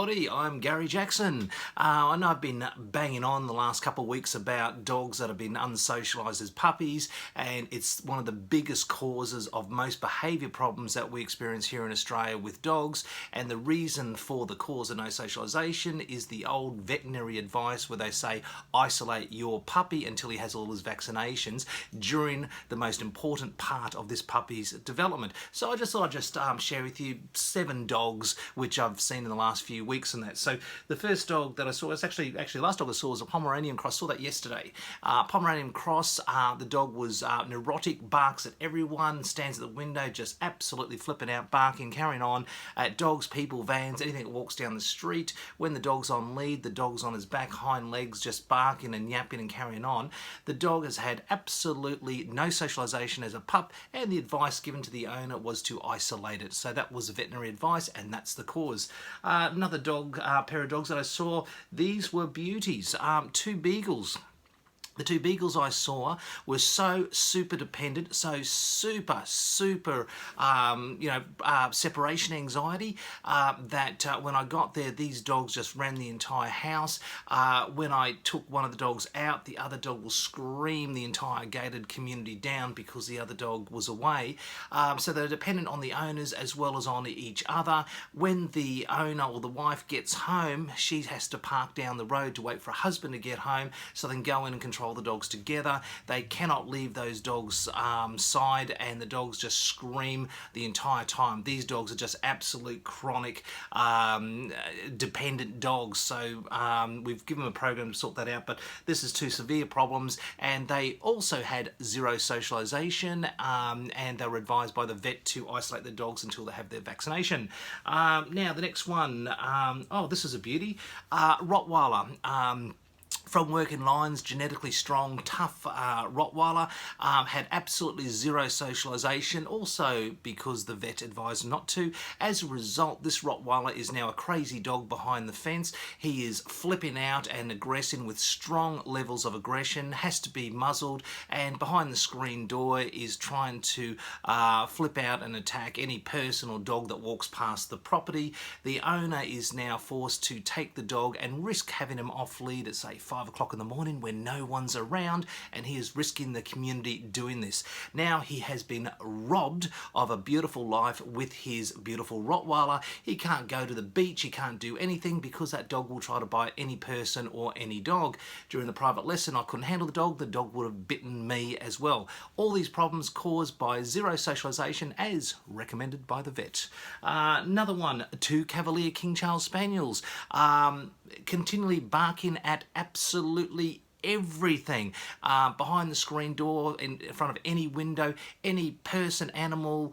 everybody, I'm Gary Jackson. I know I've been banging on the last couple of weeks about dogs that have been unsocialized as puppies, and it's one of the biggest causes of most behaviour problems that we experience here in Australia with dogs. And the reason for the cause of no socialization is the old veterinary advice where they say isolate your puppy until he has all his vaccinations during the most important part of this puppy's development. So I just thought I'd just share with you 7 dogs which I've seen in the last few weeks and that. So the first dog that I saw, it's actually the last dog I saw was a Pomeranian cross. I saw that yesterday. Pomeranian cross, the dog was neurotic, barks at everyone, stands at the window just absolutely flipping out, barking, carrying on at dogs, people, vans, anything that walks down the street. When the dog's on lead, the dog's on his back hind legs just barking and yapping and carrying on. The dog has had absolutely no socialization as a pup, and the advice given to the owner was to isolate it. So that was the veterinary advice, and that's the cause. Another dog, pair of dogs that I saw, these were beauties, 2 Beagles. The 2 Beagles I saw were so super dependent, so super separation anxiety that when I got there, these dogs just ran the entire house. When I took one of the dogs out, the other dog will scream the entire gated community down because the other dog was away. So they're dependent on the owners as well as on each other. When the owner or the wife gets home, she has to park down the road to wait for her husband to get home so they can go in and control the dogs together. They cannot leave those dogs' side, and the dogs just scream the entire time. These dogs are just absolute chronic dependent dogs. So we've given them a program to sort that out, but this is 2 severe problems, and they also had 0 socialization, and they were advised by the vet to isolate the dogs until they have their vaccination. Now the next one, oh, this is a beauty, Rottweiler. From working lines, genetically strong, tough Rottweiler, had absolutely 0 socialization, also because the vet advised not to. As a result, this Rottweiler is now a crazy dog behind the fence. He is flipping out and aggressing with strong levels of aggression, has to be muzzled, and behind the screen door is trying to flip out and attack any person or dog that walks past the property. The owner is now forced to take the dog and risk having him off lead at, say, 5 o'clock in the morning when no one's around, and he is risking the community doing this. Now he has been robbed of a beautiful life with his beautiful Rottweiler. He can't go to the beach, he can't do anything because that dog will try to bite any person or any dog. During the private lesson, I couldn't handle the dog would have bitten me as well. All these problems caused by 0 socialization as recommended by the vet. Another one, 2 Cavalier King Charles Spaniels, continually barking at absolutely everything, behind the screen door, in front of any window, any person, animal,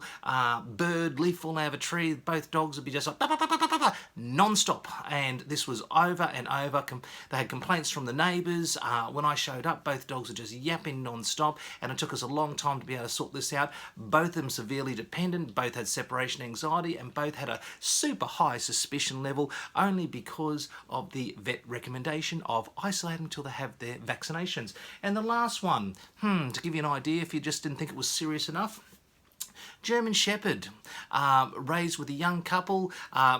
bird, leaf falling out of a tree. Both dogs would be just like bah, bah, bah, bah, bah, bah, non-stop, and this was over and over. They had complaints from the neighbours. When I showed up, both dogs were just yapping non-stop, and it took us a long time to be able to sort this out. Both of them severely dependent, both had separation anxiety, and both had a super high suspicion level, only because of the vet recommendation of isolating until they have their vaccinations. And the last one, to give you an idea if you just didn't think it was serious enough, German Shepherd, raised with a young couple,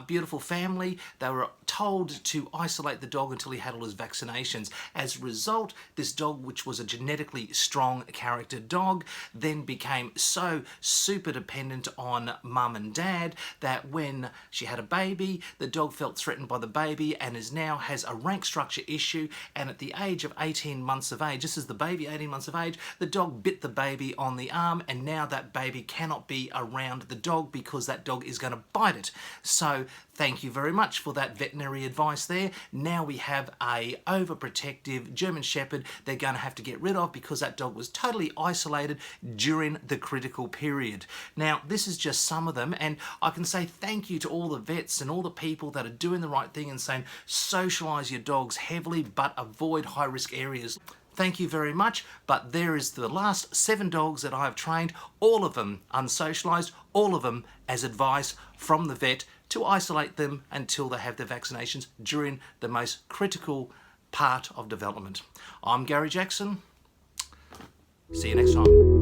beautiful family. They were told to isolate the dog until he had all his vaccinations. As a result, this dog, which was a genetically strong character dog, then became so super dependent on mum and dad that when she had a baby, the dog felt threatened by the baby and has a rank structure issue, and at the age of 18 months of age, this is the baby, 18 months of age, the dog bit the baby on the arm, and now that baby cannot be around the dog because that dog is going to bite it. So thank you very much for that veterinary advice there. Now we have a overprotective German Shepherd they're going to have to get rid of because that dog was totally isolated during the critical period. Now this is just some of them, and I can say thank you to all the vets and all the people that are doing the right thing and saying socialise your dogs heavily but avoid high risk areas. Thank you very much, but there is the last 7 dogs that I have trained, all of them unsocialized, all of them as advice from the vet to isolate them until they have their vaccinations during the most critical part of development. I'm Gary Jackson. See you next time.